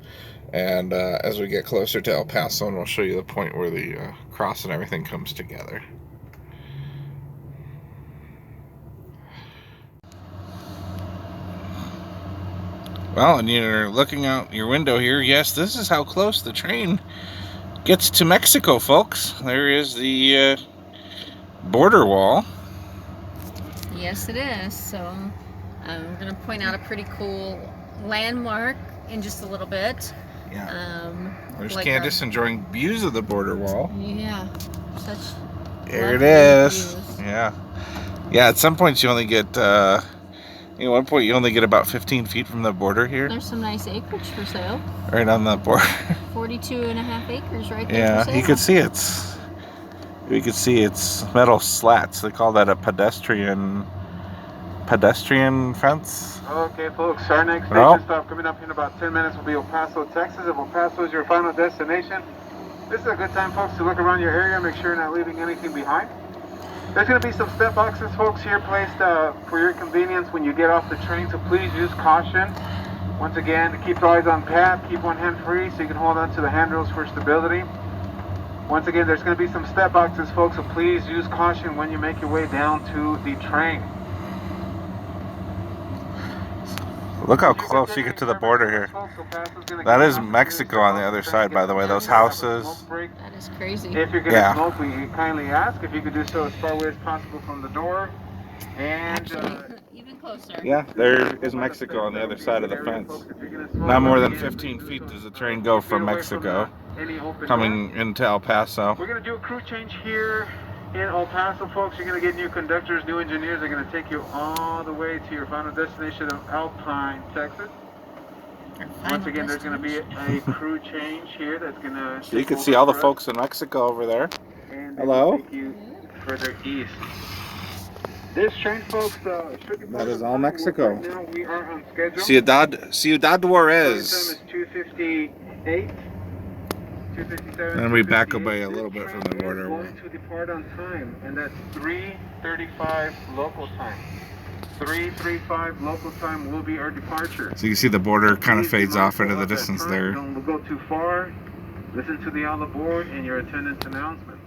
And as we get closer to El Paso, and we'll show you the point where the cross and everything comes together. Well, and you're looking out your window here. Yes, this is how close the train gets to Mexico, folks. There is the border wall. Yes, it is. So I'm going to point out a pretty cool landmark in just a little bit. Yeah. There's like Candace enjoying views of the border wall. Yeah. Such There it lovely is. views. Yeah. Yeah, at some points you only get, at one point you only get about 15 feet from the border here. There's some nice acreage for sale. Right on the border. 42.5 acres right there Yeah, for sale. you could see its metal slats. They call that a pedestrian fence. Okay, folks, our next station Well, stop coming up in about 10 minutes will be El Paso, Texas. If El Paso is your final destination, this is a good time, folks, to look around your area, make sure you're not leaving anything behind. There's going to be some step boxes, folks, here placed for your convenience when you get off the train, so please use caution. Once again, keep your eyes on path, keep one hand free so you can hold on to the handrails for stability. Once again, there's going to be some step boxes, folks, so please use caution when you make your way down to the train. look how close you get to the border here. That is Mexico on the other side, by the way. Those houses. That is crazy. If you're going to smoke, we kindly ask if you could do so as far away as possible from the door. And Actually, even closer. Yeah, there is Mexico on the other side of the fence. Not more than 15 feet does the train go from Mexico coming into El Paso. We're going to do a crew change here in El Paso, folks. You're going to get new conductors, new engineers. They're going to take you all the way to your final destination of Alpine, Texas. Once again, there's going to be a crew change here that's going to... So you can see all the folks in Mexico over there. And hello. take you further east. This train, folks, should be... That is all Mexico. Right now we are on schedule. Ciudad Juarez. Time is 2:58. 2:57. And we back away a little bit from the border. Going to depart on time, and that's 3:35 local time. 3:35 local time will be our departure. So you see the border kind of fades off into the distance there. Don't go too far. Listen to the all aboard and your attendance announcement.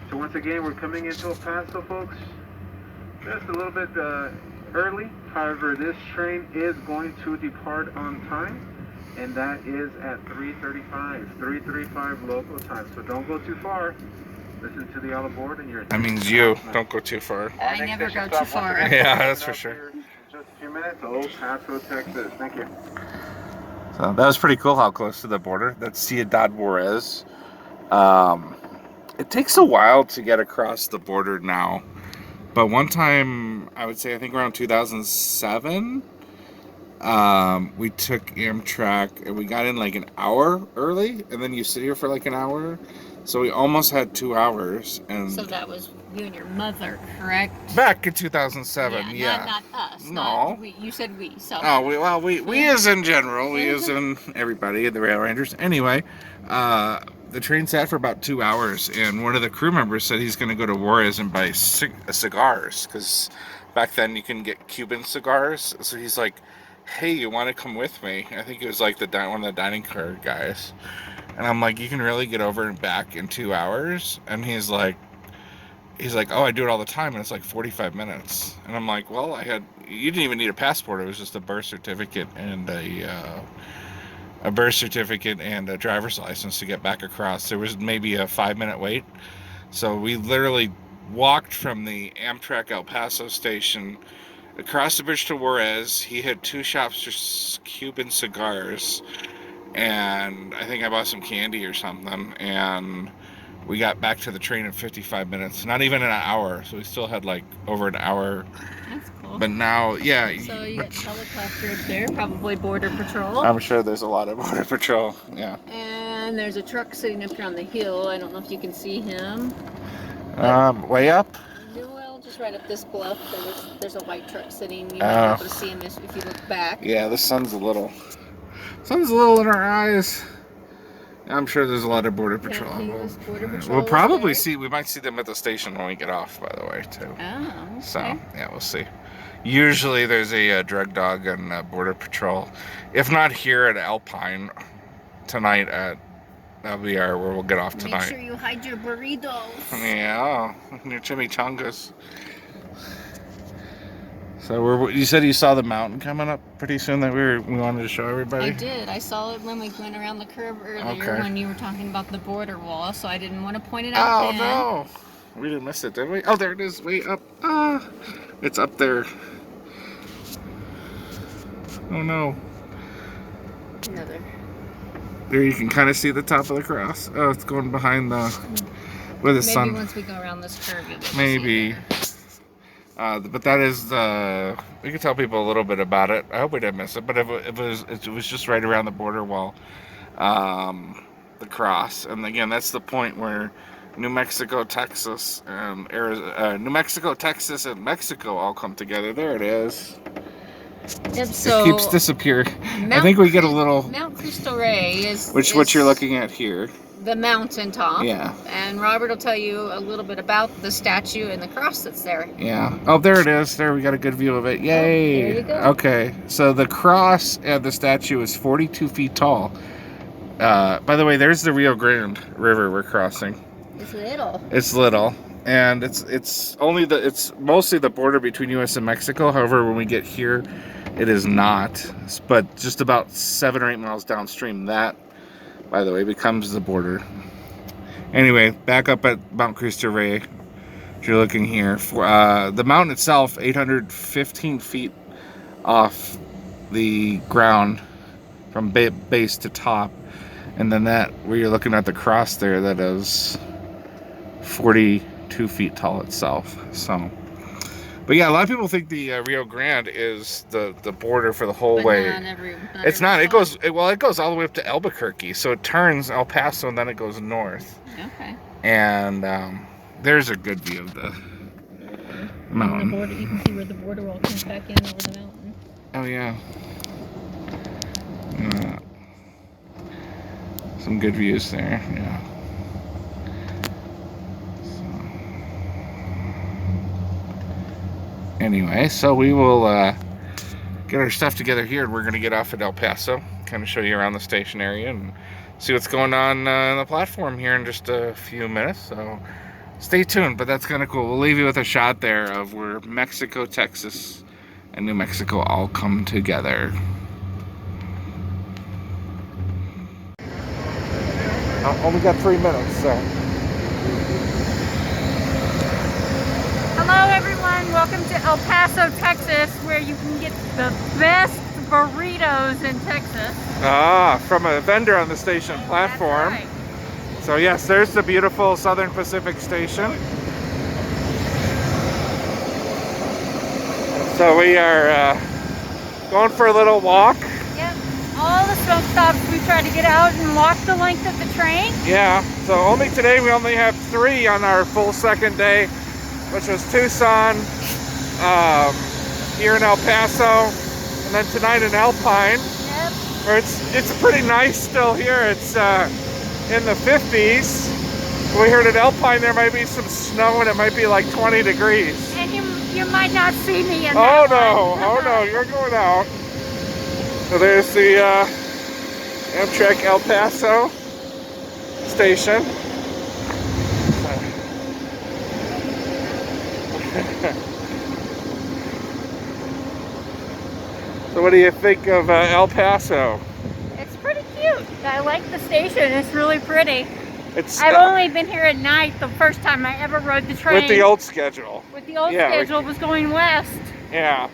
So once again, we're coming into El Paso, folks, just a little bit early. However, this train is going to depart on time, and that is at 3:35 local time. So don't go too far. Listen to the yellow board and your. That means you don't go too far. I never go too far. Yeah, that's for sure. In just a few minutes, Old Paso, Texas. Thank you. So that was pretty cool how close to the border. That's Ciudad Juarez. It takes a while to get across the border now. But one time, I would say, I think around 2007, we took Amtrak and we got in like an hour early, and then you sit here for like an hour. So we almost had 2 hours. And So that was you and your mother, correct? back in 2007, yeah. Not us. No. Not we. You said we. So. Oh, we as in general, we as in everybody, the Rail Rangers. Anyway, the train sat for about 2 hours, and one of the crew members said he's going to go to Juarez and buy cigars, because back then you can get Cuban cigars. So he's like, hey, you want to come with me? I think it was like one of the dining car guys. And I'm like, you can really get over and back in 2 hours? And he's like, oh, I do it all the time, and it's like 45 minutes. And I'm like, well, you didn't even need a passport. It was just a birth certificate and a driver's license to get back across. There was maybe a 5-minute wait. So we literally walked from the Amtrak El Paso station across the bridge to Juarez. He had 2 shops for Cuban cigars, and I think I bought some candy or something, and we got back to the train in 55 minutes, not even an hour, so we still had like over an hour. That's cool. But now, yeah. So you got helicopter up there, probably Border Patrol. I'm sure there's a lot of Border Patrol, yeah. And there's a truck sitting up here on the hill. I don't know if you can see him. Way up? Well, just right up this bluff, there's a white truck sitting. You might be able to see him if you look back. Yeah, the sun's a little in our eyes. I'm sure there's a lot of Border Patrol. We'll probably we might see them at the station when we get off, by the way, too. Oh, okay. So, yeah, we'll see. Usually there's a drug dog and Border Patrol. If not here at Alpine tonight that'll be where we'll get off tonight. Make sure you hide your burritos. Yeah, your chimichangas. So you said you saw the mountain coming up pretty soon that we wanted to show everybody? I did. I saw it when we went around the curve earlier when you were talking about the border wall, so I didn't want to point it out then. Oh, no. We didn't miss it, did we? Oh, there it is. Way up. It's up there. Oh, no. Another. There you can kind of see the top of the cross. Oh, it's going behind where the sun. Maybe once we go around this curve, you'll get Maybe. But that is we can tell people a little bit about it. I hope we didn't miss it, but it was just right around the border wall, the cross. And again, that's the point where New Mexico, Texas, and New Mexico, Texas, and Mexico all come together. There it is. Yep, so it keeps disappearing. I think we get a little. Mount Cristo Rey is what you're looking at here. The mountain top. Yeah. And Robert will tell you a little bit about the statue and the cross that's there. Yeah. Oh, there it is. There, we got a good view of it. Yay. Oh, there you go. Okay. So the cross and the statue is 42 feet tall. By the way, there's the Rio Grande River we're crossing. It's little. It's little. And it's mostly the border between US and Mexico. However, when we get here, it is not. But just about 7 or 8 miles downstream, that, by the way, becomes the border. Anyway, back up at Mount Cristo Rey. If you're looking here, the mountain itself, 815 feet off the ground from base to top, and then that where you're looking at the cross there, that is 42 feet tall itself. So, but yeah, a lot of people think the Rio Grande is the border for the whole way. It's not. It goes all the way up to Albuquerque. So it turns El Paso and then it goes north. Okay. And there's a good view of the mountain. The border, you can see where the border wall comes back in over the mountain. Oh yeah. Some good views there. Yeah. Anyway, so we will get our stuff together here, and we're going to get off at El Paso, kind of show you around the station area and see what's going on the platform here in just a few minutes. So stay tuned, but that's kind of cool. We'll leave you with a shot there of where Mexico, Texas, and New Mexico all come together. Oh, only got 3 minutes, so Hello everyone, welcome to El Paso, Texas, where you can get the best burritos in Texas. Ah, from a vendor on the station platform. That's right. So yes, there's the beautiful Southern Pacific station. So we are going for a little walk. Yep, all the smoke stops we tried to get out and walk the length of the train. Yeah, so only today we only have 3 on our full second day, which was Tucson, here in El Paso, and then tonight in Alpine. Yep. Where it's pretty nice still here. It's in the 50s. We heard at Alpine there might be some snow and it might be like 20 degrees. And you might not see me in Oh that no, one. oh no, you're going out. So there's the Amtrak El Paso station. So what do you think of El Paso? It's pretty cute. I like the station. It's really pretty. It's I've only been here at night. The first time I ever rode the train. with the old schedule. With the old Yeah, schedule was going west. Yeah.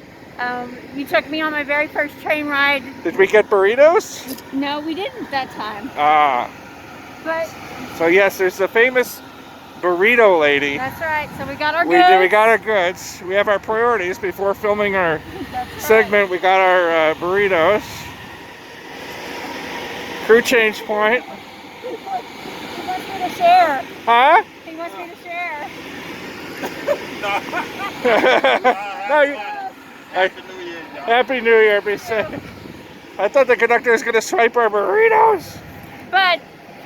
You took me on my very first train ride. Did we get burritos? No, we didn't that time. Ah. But So yes, there's the famous burrito lady. that's right. So we got our We goods. got our goods. We have our priorities before filming our That's right. segment. We got our burritos. Crew change point. He wants me to share. Huh? He wants me to share. No, Happy New Year, be safe. I thought the conductor was going to swipe our burritos. But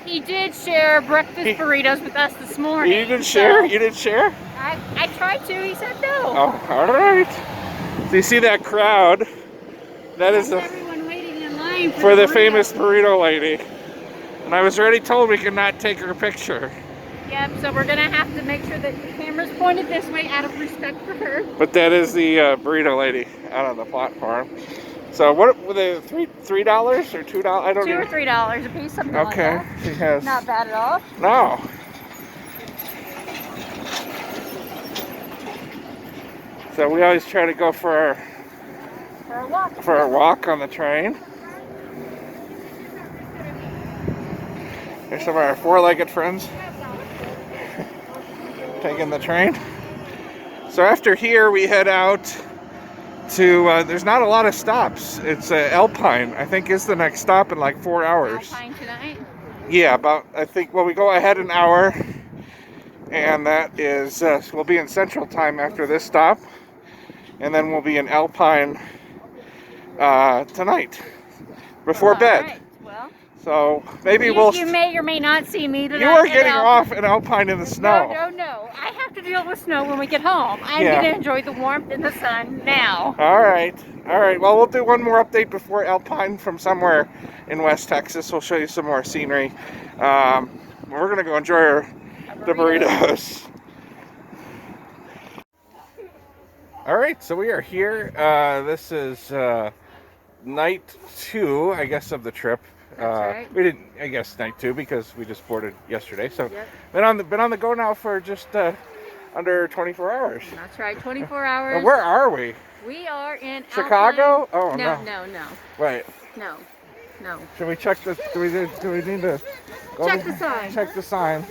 he did share breakfast burritos with us this morning. You didn't share? You didn't share? I tried to. He said no. Oh, all right. So you see that crowd? That is Everyone waiting in line for the burrito. famous burrito lady. And I was already told we could not take her picture. Yep, so we're gonna have to make sure that the camera's pointed this way out of respect for her. But that is the burrito lady out on the platform. So what were they, $3 or $2? I don't $2 or even. $3 a piece, something like Okay, that. she has. Not bad at all. No. So we always try to go for For a walk. our walk on the train. Here's some of our 4-legged friends taking the train. So after here we head out to, there's not a lot of stops. It's Alpine, I think, is the next stop in like 4 hours. Alpine tonight. Yeah, about, I think, well, we go ahead an hour, and that is, we'll be in Central Time after this stop, and then we'll be in Alpine tonight, before bed. Right. Well, So maybe you may or may not see me tonight. You are in getting Alpine. off in Alpine in the snow. No. I have to deal with snow when we get home. I'm Yeah. gonna enjoy the warmth and the sun now. All right. Well, we'll do one more update before Alpine from somewhere in West Texas. We'll show you some more scenery. We're gonna go enjoy the burritos. All right, so we are here. This is night 2, I guess, of the trip. That's right. We didn't, I guess, night 2 because we just boarded yesterday. So Yep. been on the go now for just under 24 hours. That's right, 24 hours. Now, where are we? We are in Chicago? Alpine. Oh, No. Wait, No. should we check the? Do we need to go Check the sign. Check the sign.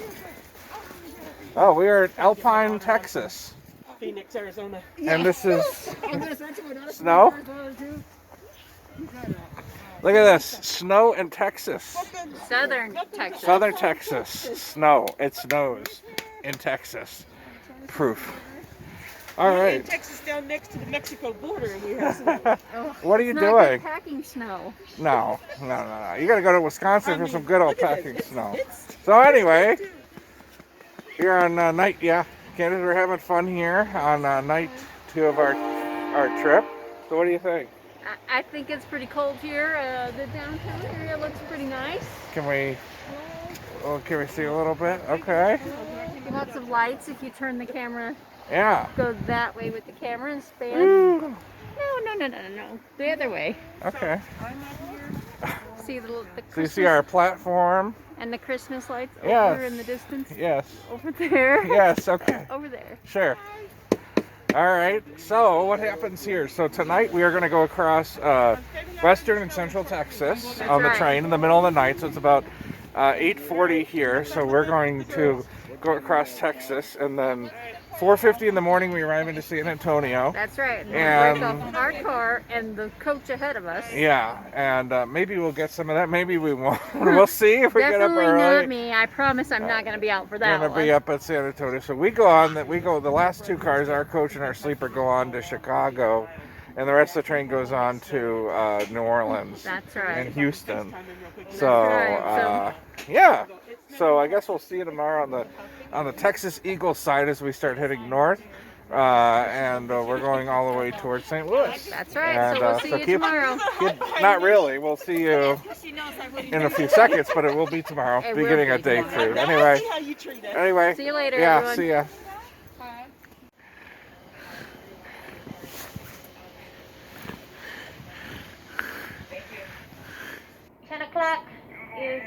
Oh, we are at Alpine, Texas, Phoenix, Arizona. and this is snow. Look at this, snow in Texas. Southern Texas. Southern Texas, snow. It snows in Texas. Proof. All In right. Texas, down next to the Mexico border, and we have some. What are you It's not good doing? packing snow. No. You gotta go to Wisconsin for some good old packing snow. So anyway, here on night, Canada, we're having fun here on night 2 of our trip. So what do you think? I think it's pretty cold here. The downtown area looks pretty nice. Can we see a little bit? Okay. Lots of lights if you turn the camera, Yeah. go that way with the camera and span. Woo. No. The other way. Okay. See the So you see our platform. And the Christmas lights Yes. over in the distance? Yes. Over there? Yes, okay. Over there. Sure. All right, so what happens here? So tonight we are going to go across western and central Texas on the train in the middle of the night. So it's about 8:40 here. So we're going to go across Texas, and then 4:50 in the morning we arrive into San Antonio. That's right. And break off our car and the coach ahead of us. yeah, and maybe we'll get some of that. Maybe we won't. We'll see if we get up early. Definitely not me. I promise I'm not going to be out for that We're one. gonna be up at San Antonio. So we go the last two cars, our coach and our sleeper, go on to Chicago, and the rest of the train goes on to New Orleans. That's right. And Houston. That's So right. yeah. So I guess we'll see you tomorrow on the Texas Eagle side as we start heading north. And we're going all the way towards St. Louis. That's right. And, so we'll see you tomorrow. Not really. We'll see you in a few seconds, but it will be tomorrow, It will beginning be of day tomorrow. 2. Anyway. How you treat us. Anyway. See you later, Yeah, everyone. see ya. 10 o'clock is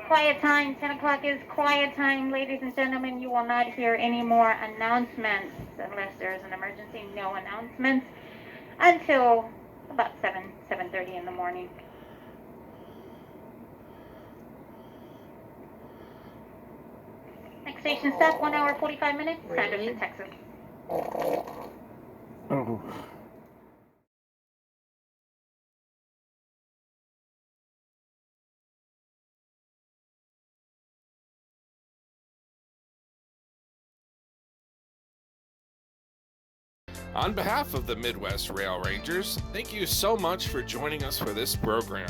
quiet time. 10 o'clock is quiet time, ladies and gentlemen. You will not hear any more announcements unless there is an emergency. No announcements until about 7:30 in the morning. Next station stop, 1 hour 45 minutes. Sanderson, Texas. Oh. On behalf of the Midwest Rail Rangers, thank you so much for joining us for this program.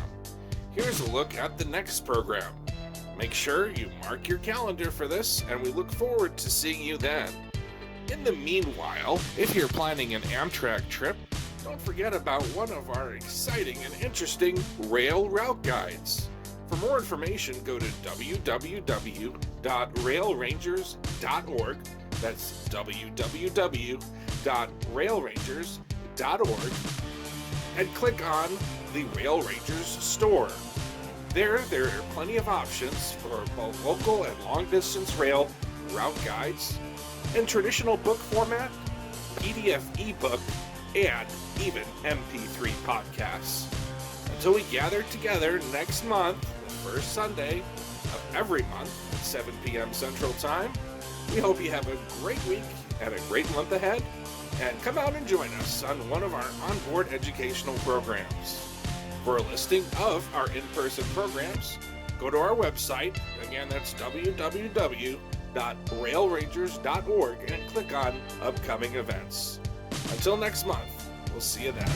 Here's a look at the next program. Make sure you mark your calendar for this, and we look forward to seeing you then. In the meanwhile, if you're planning an Amtrak trip, don't forget about one of our exciting and interesting rail route guides. For more information, go to www.railrangers.org. That's www.railrangers.org, and click on the Rail Rangers store. There are plenty of options for both local and long-distance rail route guides, in traditional book format, PDF ebook, and even MP3 podcasts. Until we gather together next month, the first Sunday of every month at 7 p.m. Central Time, we hope you have a great week and a great month ahead, and come out and join us on one of our onboard educational programs. For a listing of our in-person programs, go to our website. Again, that's www.railrangers.org, and click on upcoming events. Until next month, we'll see you then.